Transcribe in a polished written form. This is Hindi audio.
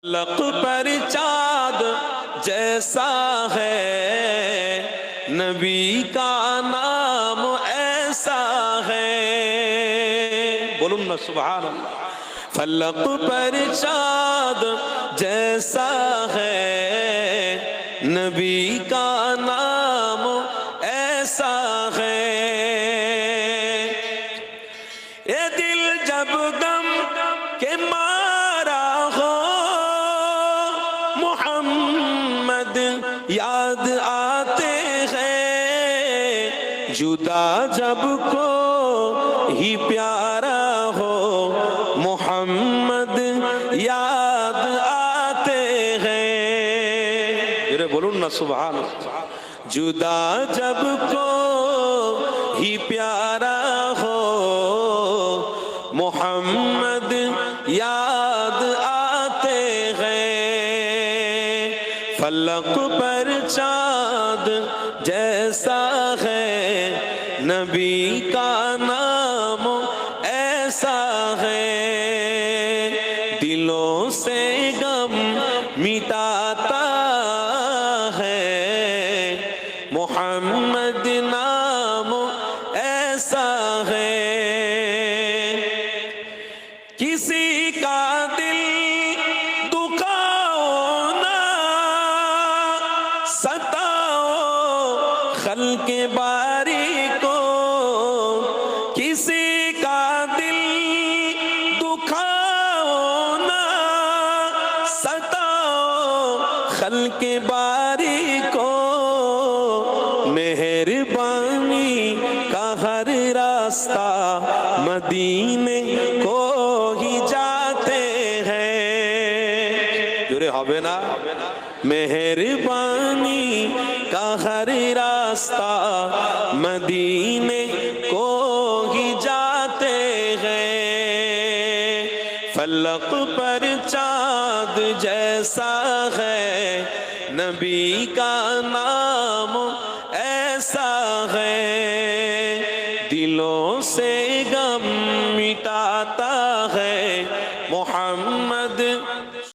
लक पर चाँद जैसा है, नबी का नाम ऐसा है। बोलूं ना सुभान अल्लाह। फलक पर चाँद जैसा है, नबी का नाम ऐसा है। ये दिल जब गम के मारा हो, मोहम्मद याद आते हैं। जुदा जब को ही प्यारा हो, मोहम्मद याद आते हैं। बोलूं ना सुभान अल्लाह। जुदा जब को ही प्यारा हो, मोहम्मद याद आते हैं। फलक पर चाँद जैसा है, नबी का नाम ऐसा है। दिलों से गम मिटाता है, मोहम्मद नाम ऐसा है। किसी का दिल दुखाओ ना, सताओ खल्क़े बारी को। किसी का दिल दुखाओ ना, सताओ खल्क़े बारी को। मेहरबानी का हर रास्ता मदीने को ही जाते हैं। जुरे होबे ना। मेहरबानी का हर रास्ता मदीने को ही जाते हैं। फलक पर चाँद जैसा है, नबी का नाम ऐसा है। दिलों से गम मिटाता है, मोहम्मद